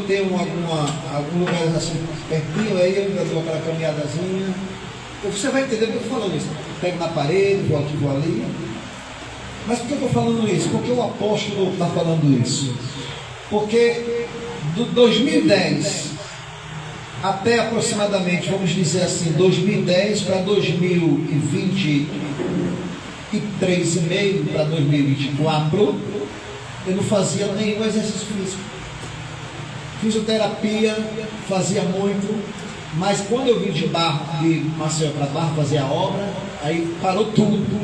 tenho algum lugar assim pertinho, aí eu dou aquela caminhadazinha. Você vai entender o que eu estou falando isso. Pego na parede, vou aqui, vou ali. Mas por que eu estou falando isso? Porque o apóstolo está falando isso. Porque do 2010 até aproximadamente, vamos dizer assim, 2010 para 2023,5 para 2024, eu não fazia nenhum exercício físico. Fisioterapia, fazia muito. Mas quando eu vim de Maceió para Barra fazer a obra, aí parou tudo.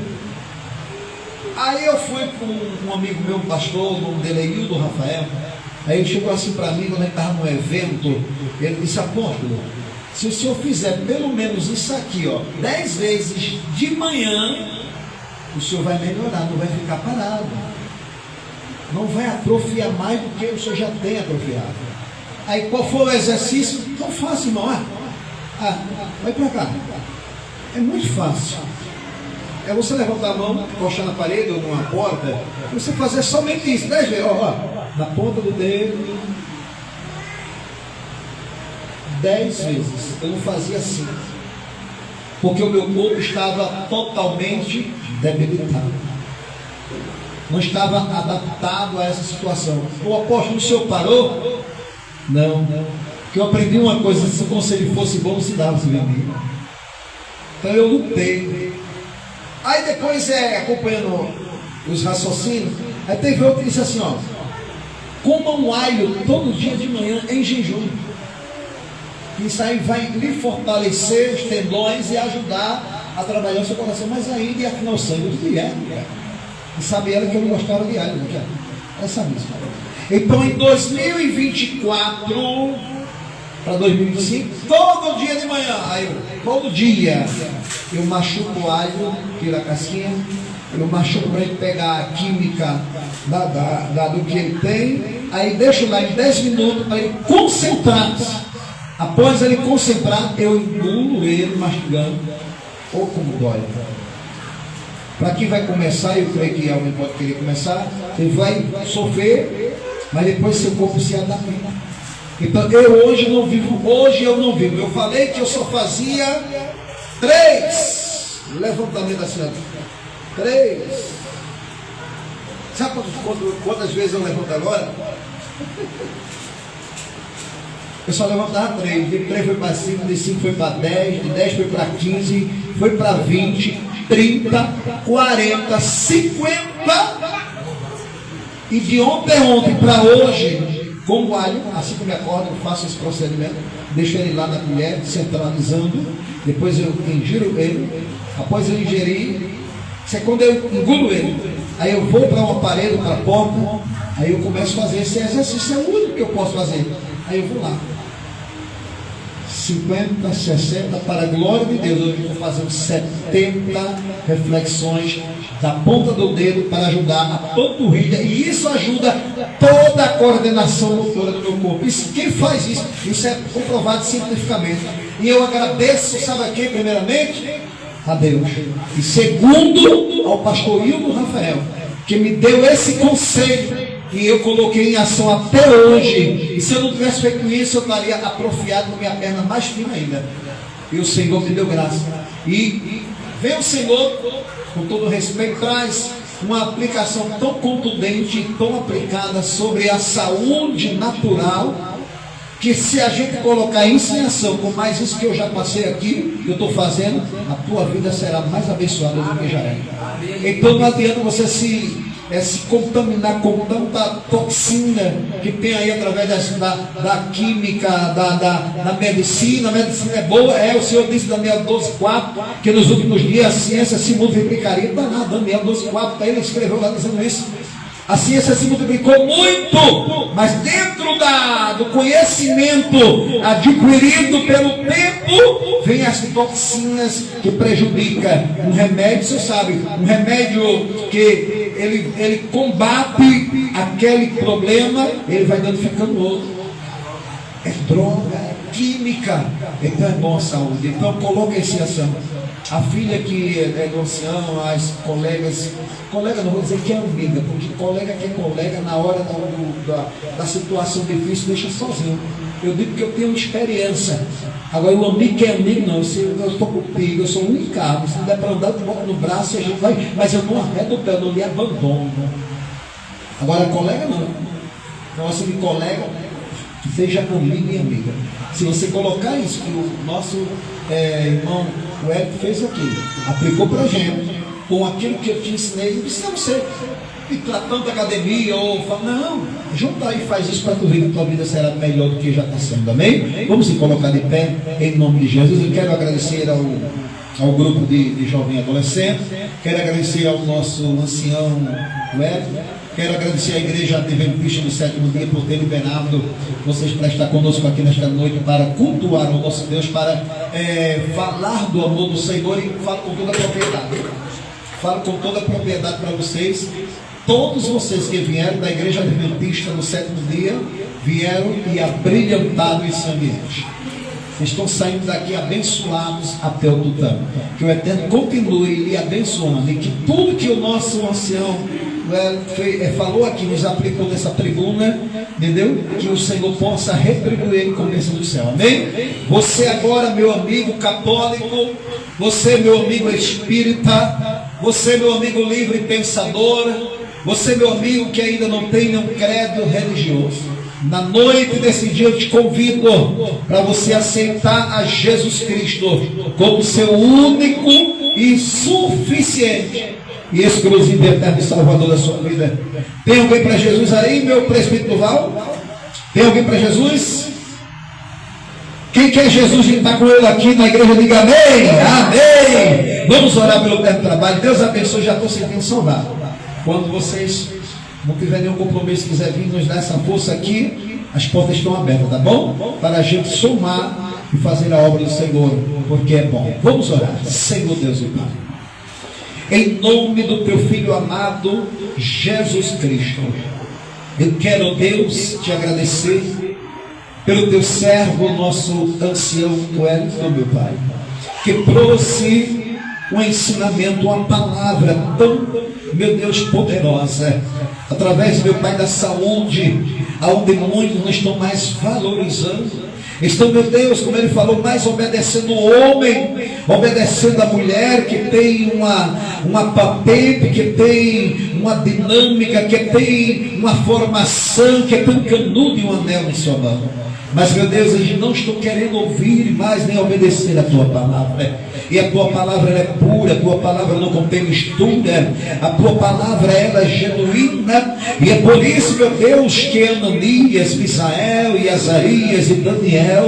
Aí eu fui com um amigo meu, um pastor, o nome dele é Hildo Rafael. Aí ele chegou assim para mim, quando ele estava no evento, ele disse: apóstolo, se o senhor fizer pelo menos isso aqui, ó, 10 vezes de manhã, o senhor vai melhorar, não vai ficar parado. Não vai atrofiar mais do que o senhor já tem atrofiado. Aí qual foi o exercício? Não faça, irmão. Vai para cá. É muito fácil. É você levantar a mão, encostar na parede ou numa porta, e você fazer somente isso, 10 vezes, ó, na ponta do dedo. 10 vezes. Eu não fazia assim, porque o meu corpo estava totalmente debilitado. Não estava adaptado a essa situação. O apóstolo, o senhor parou? Não. que eu aprendi uma coisa: se o conselho fosse bom, não se dava, se vendia. Então eu lutei. Aí depois, acompanhando os raciocínios, aí teve outro que disse assim, ó: coma um alho todo dia de manhã em jejum. Isso aí vai lhe fortalecer os tendões e ajudar a trabalhar o seu coração. Mas ainda ia afinar o sangue de alho, cara. E sabe ela que eu não gostava de alho, cara. Essa mesma. Então em 2024 para 2025, todo dia de manhã, todo dia eu machuco o alho, tiro a casquinha, eu machuco para ele pegar a química do que ele tem, aí deixo lá em 10 minutos para ele concentrar. Após ele concentrar, eu engulo ele mastigando. Ou como dói. Para quem vai começar, eu creio que alguém pode querer começar, ele vai sofrer, mas depois seu corpo se adapta. Então eu hoje eu não vivo. Eu falei que eu só fazia 3 levantamentos assim, 3. Sabe quantas vezes eu levanto agora? Eu só levantava 3, de 3 foi para 5, de 5 foi para 10, de 10 foi para 15, foi para 20, 30, 40, 50. E de ontem para hoje, com o alho, assim que eu me acordo, eu faço esse procedimento, deixo ele lá na colher, centralizando, depois eu ingiro ele, após eu ingerir, isso é quando eu engulo ele, aí eu vou para um aparelho, para a porta, aí eu começo a fazer esse exercício, é o único que eu posso fazer, aí eu vou lá. 50, 60, para a glória de Deus, hoje eu estou fazendo 70 reflexões da ponta do dedo para ajudar a panturrilha, e isso ajuda toda a coordenação motora do meu corpo. Isso, quem faz isso? Isso é comprovado cientificamente. E eu agradeço, sabe a quem primeiramente? A Deus. E segundo, ao pastor Hildo Rafael, que me deu esse conselho. E eu coloquei em ação até hoje. E se eu não tivesse feito isso, eu estaria atrofiado com minha perna mais fina ainda. E o Senhor me deu graça. E vem o Senhor, com todo respeito, traz uma aplicação tão contundente e tão aplicada sobre a saúde natural, que se a gente colocar isso em ação, com mais isso que eu já passei aqui, que eu estou fazendo, a tua vida será mais abençoada do que já é. Então não adianta você se contaminar com tanta toxina que tem aí através da química, da medicina. A medicina é boa, o Senhor disse em Daniel 12:4, que nos últimos dias a ciência se multiplicaria. Está lá, Daniel 12:4, ele escreveu lá dizendo isso. A ciência se multiplicou muito, mas dentro do conhecimento adquirido pelo tempo, vem as toxinas que prejudicam. Um remédio, você sabe, um remédio que ele combate aquele problema, ele vai danificando outro. É droga, é química. Então é bom a saúde. Então coloca esse ação. A filha que é do ancião, as colegas, colega não vou dizer que é amiga, porque colega que é colega, na hora da situação difícil, deixa sozinho. Eu digo que eu tenho experiência. Agora o amigo que é amigo, não, eu estou contigo, eu sou um encargo. Se não der para andar, eu boto no braço e a gente vai, mas eu não arredo o pé, eu não lhe abandono. Agora colega não. Então assim de colega, seja amigo e amiga. Se você colocar isso que o nosso irmão o Hélio fez aqui, aplicou para a gente, com aquilo que eu te ensinei, não precisa você ir tratando da academia ou falar, não, junta aí e faz isso para tu ver que tua vida será melhor do que já está sendo, amém? Vamos se colocar de pé em nome de Jesus. Eu quero agradecer ao grupo de jovem e adolescente, quero agradecer ao nosso ancião Hélio. Quero agradecer à Igreja Adventista do Sétimo Dia por ter liberado vocês para estar conosco aqui nesta noite, para cultuar o nosso Deus, para falar do amor do Senhor, e falo com toda a propriedade. Falo com toda a propriedade para vocês. Todos vocês que vieram da Igreja Adventista do Sétimo Dia, vieram e abrilhantaram esse ambiente. Estão saindo daqui abençoados até o tutano. Que o Eterno continue lhe abençoando, e que tudo que o nosso ancião falou aqui, nos aplicou nessa tribuna, entendeu? Que o Senhor possa retribuir ele com bênção do céu, amém? Você agora, meu amigo católico, você, meu amigo espírita, você, meu amigo livre pensador, você, meu amigo que ainda não tem nenhum credo religioso, Na noite desse dia eu te convido para você aceitar a Jesus Cristo como seu único e suficiente e exclusivo e eterno Salvador da sua vida. Tem alguém para Jesus aí, meu presbítero Val? Tem alguém para Jesus? Quem quer Jesus e está com ele aqui na igreja, diga amém, amém. Vamos orar pelo tempo de trabalho. Deus abençoe, já estou sentindo saudade. Quando vocês não tiverem nenhum compromisso, quiser vir nos dar essa força aqui, as portas estão abertas, tá bom? Para a gente somar e fazer a obra do Senhor, porque é bom. Vamos orar. Senhor Deus e Pai, em nome do teu Filho amado, Jesus Cristo, eu quero, Deus, te agradecer pelo teu servo, nosso ancião Wellington, meu Pai, que trouxe um ensinamento, uma palavra tão, meu Deus, poderosa, através, meu Pai, da saúde, aonde muitos não estão mais valorizando, estão, meu Deus, como ele falou, mais obedecendo o homem, obedecendo a mulher, que tem uma patente, que tem uma dinâmica, que tem uma formação, que tem um canudo e um anel em sua mão. Mas, meu Deus, eles não estão querendo ouvir mais nem obedecer a tua palavra. E a tua palavra é pura, a tua palavra não contém mistura, a tua palavra ela é genuína. E é por isso, meu Deus, que Ananias, Misael e Azarias e Daniel,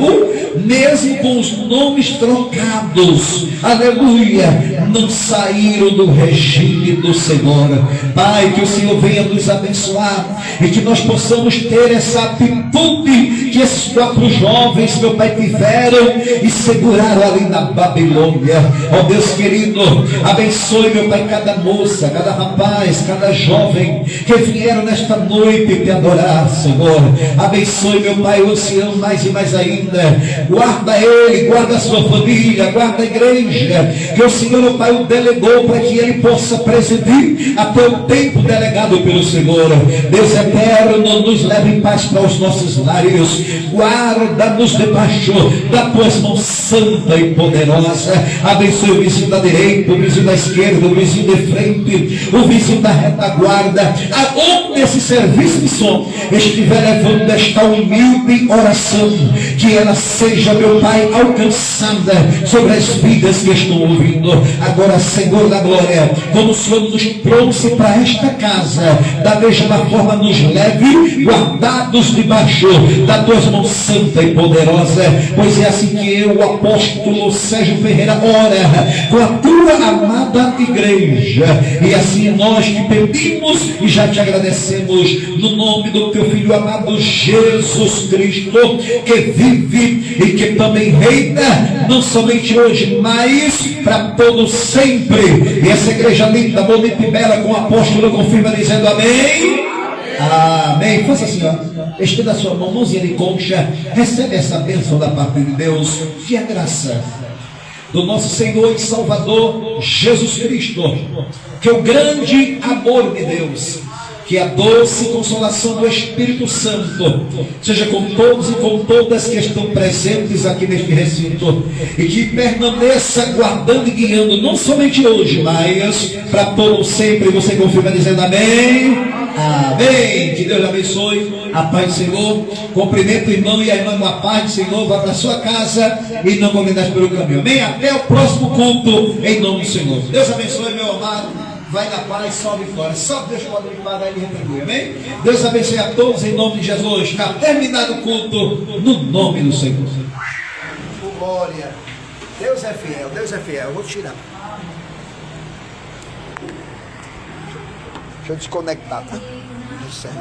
mesmo com os nomes trocados, aleluia, não saíram do regime do Senhor. Pai, que o Senhor venha nos abençoar e que nós possamos ter essa atitude que esses 4 jovens, meu Pai, tiveram e seguraram ali na Babilônia. Ó Deus querido, abençoe, meu Pai, cada moça, cada rapaz, cada jovem que vieram nesta noite te adorar, Senhor. Abençoe, meu Pai, o ancião mais e mais ainda. Guarda ele, guarda a sua família, guarda a igreja, que o Senhor, meu Pai, o delegou para que ele possa presidir até o tempo delegado pelo Senhor. Deus eterno, nos leve em paz para os nossos lares. Guarda-nos debaixo da tua mão santa e poderosa. Abençoe o vizinho da direita, o vizinho da esquerda, o vizinho de frente, o vizinho da retaguarda, aonde esse serviço de som estiver levando esta humilde oração, que ela seja, meu Pai, alcançada sobre as vidas que estão ouvindo. Agora, Senhor da glória, como o Senhor nos trouxe para esta casa, da mesma forma nos leve guardados debaixo da tua mão santa e poderosa, pois é assim que eu, o apóstolo Sérgio Ferreira, ora com a tua amada igreja. E assim nós te pedimos e já te agradecemos no nome do teu Filho amado Jesus Cristo, que vive e que também reina, não somente hoje, mas para todo sempre. E essa igreja linda, bonita e bela, com o apóstolo confirma dizendo amém. Amém. Faça assim, ó. Estenda a sua mão, mãozinha de concha. Recebe essa bênção da parte de Deus. Que a graça do nosso Senhor e Salvador Jesus Cristo, que o grande amor de Deus, que a doce consolação do Espírito Santo seja com todos e com todas que estão presentes aqui neste recinto, e que permaneça guardando e guiando, não somente hoje, mas para todo sempre. Você confirma dizendo amém? Amém. Que Deus abençoe. A paz do Senhor. Cumprimento o irmão e a irmã com a paz do Senhor. Vá para a sua casa e não convidados pelo caminho. Amém. Até o próximo culto, em nome do Senhor. Deus abençoe, meu amado. Vai na paz, salve fora. Só Deus pode lhe pagar e lhe retribuir. Amém. Deus abençoe a todos em nome de Jesus. Está terminado o culto no nome do Senhor. Glória. Deus é fiel, Deus é fiel. Eu vou tirar. Deixa eu desconectar, tá? Isso é.